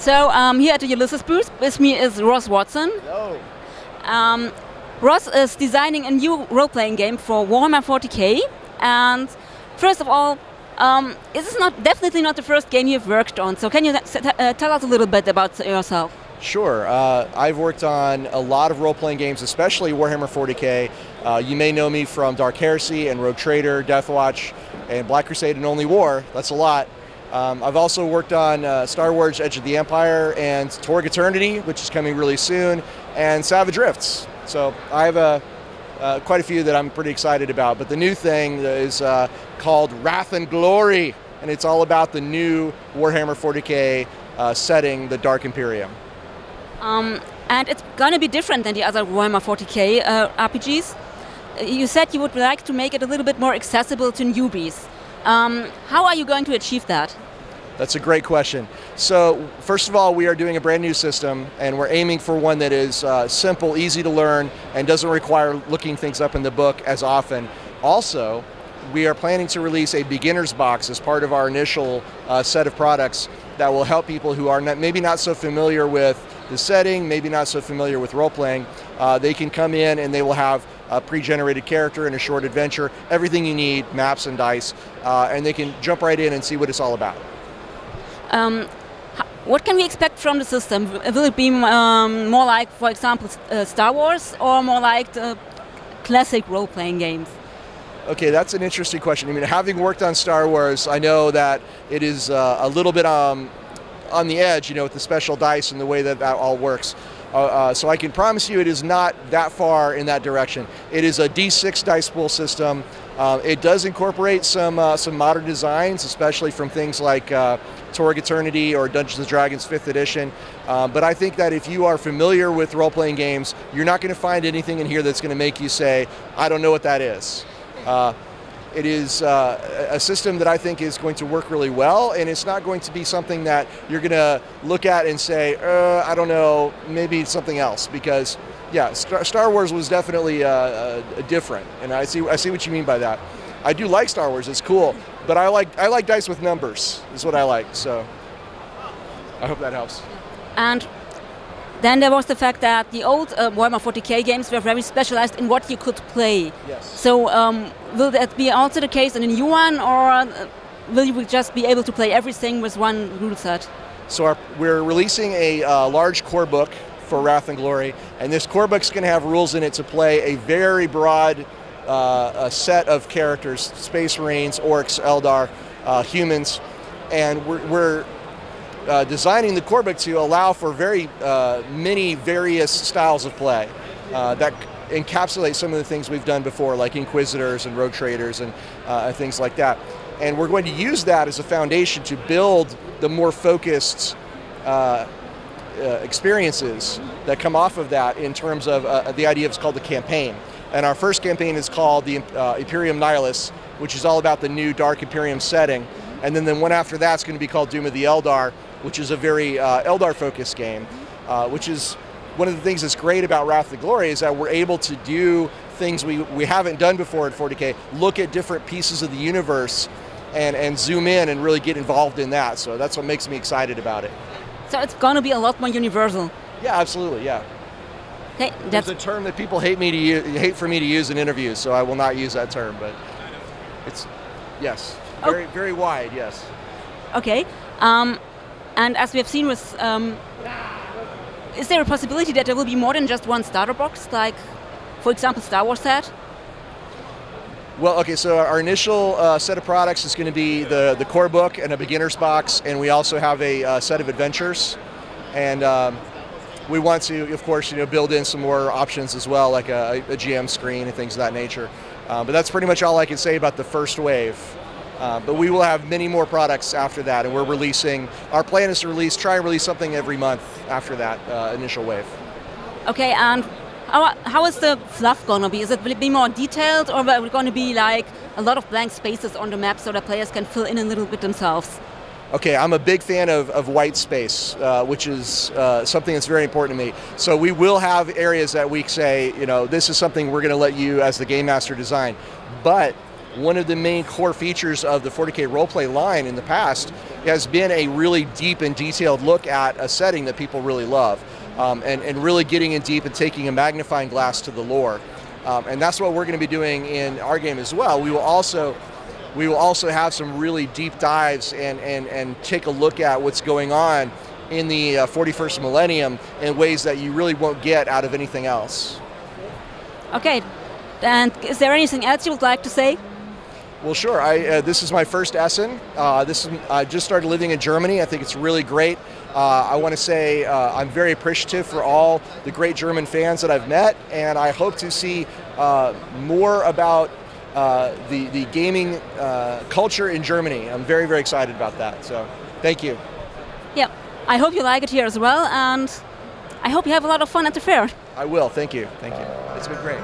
So here at the Ulisses booth with me is Ross Watson. Hello. Ross is designing a new role-playing game for Warhammer 40k. And first of all, this is definitely not the first game you've worked on. So can you tell us a little bit about yourself? Sure. I've worked on a lot of role-playing games, especially Warhammer 40k. You may know me from Dark Heresy and Rogue Trader, Deathwatch, and Black Crusade and Only War. That's a lot. I've also worked on Star Wars Edge of the Empire and Torg Eternity, which is coming really soon, and Savage Rifts. So I have quite a few that I'm pretty excited about. But the new thing is called Wrath and Glory, and it's all about the new Warhammer 40k setting, the Dark Imperium. And it's going to be different than the other Warhammer 40k RPGs. You said you would like to make it a little bit more accessible to newbies. How are you going to achieve that? That's a great question. So first of all, we are doing a brand new system, and we're aiming for one that is simple, easy to learn, and doesn't require looking things up in the book as often. Also, we are planning to release a beginner's box as part of our initial set of products that will help people who are maybe not so familiar with the setting, maybe not so familiar with role-playing. They can come in and they will have a pre-generated character and a short adventure, everything you need, maps and dice, and they can jump right in and see what it's all about. What can we expect from the system? Will it be more like, for example, Star Wars, or more like the classic role-playing games? Okay, that's an interesting question. I mean, having worked on Star Wars, I know that it is a little bit on the edge, you know, with the special dice and the way that all works. So I can promise you it is not that far in that direction. It is a D6 dice pool system. It does incorporate some modern designs, especially from things like Torg Eternity or Dungeons & Dragons 5th edition. But I think that if you are familiar with role-playing games, you're not going to find anything in here that's going to make you say, I don't know what that is. It is a system that I think is going to work really well, and it's not going to be something that you're going to look at and say, I don't know, maybe it's something else. Because, yeah, Star Wars was definitely different, and I see what you mean by that. I do like Star Wars; it's cool, but I like dice with numbers. Is what I like. So I hope that helps. And then there was the fact that the old Warhammer 40k games were very specialized in what you could play. Yes. So will that be also the case in a new one, or will you just be able to play everything with one rule set? So we're releasing a large core book for Wrath and Glory, and this core book's going to have rules in it to play a very broad a set of characters: Space Marines, Orcs, Eldar, humans, and we're designing the core book to allow for very many various styles of play that encapsulate some of the things we've done before, like Inquisitors and Rogue Traders and things like that. And we're going to use that as a foundation to build the more focused experiences that come off of that in terms of the idea it's called the campaign. And our first campaign is called the Imperium Nihilus, which is all about the new Dark Imperium setting. And then the one after that's going to be called Doom of the Eldar, which is a very Eldar-focused game, which is one of the things that's great about Wrath and Glory is that we're able to do things we haven't done before at 40K, look at different pieces of the universe and zoom in and really get involved in that. So that's what makes me excited about it. So it's going to be a lot more universal. Yeah, absolutely, yeah. Okay, that's a term that people hate for me to use in interviews, so I will not use that term, but it's, yes, very wide, yes. Okay. And as we have seen with, is there a possibility that there will be more than just one starter box, like, for example, Star Wars set? Well, okay, so our initial set of products is going to be the core book and a beginner's box, and we also have a set of adventures. And we want to, of course, build in some more options as well, like a GM screen and things of that nature. But that's pretty much all I can say about the first wave. But we will have many more products after that, and we're releasing, our plan is to try and release something every month after that initial wave. Okay, and how is the fluff going to be? Will it be more detailed, or are we going to be like a lot of blank spaces on the map so that players can fill in a little bit themselves? Okay, I'm a big fan of white space, which is something that's very important to me. So we will have areas that we say, this is something we're going to let you as the game master design. But one of the main core features of the 40K roleplay line in the past has been a really deep and detailed look at a setting that people really love, and really getting in deep and taking a magnifying glass to the lore. And that's what we're going to be doing in our game as well. We will also have some really deep dives and take a look at what's going on in the 41st millennium in ways that you really won't get out of anything else. Okay, and is there anything else you would like to say? Well, sure. This is my first Essen. I just started living in Germany. I think it's really great. I want to say I'm very appreciative for all the great German fans that I've met, and I hope to see more about the gaming culture in Germany. I'm very, very excited about that. So, thank you. Yeah, I hope you like it here as well, and I hope you have a lot of fun at the fair. I will. Thank you. Thank you. It's been great.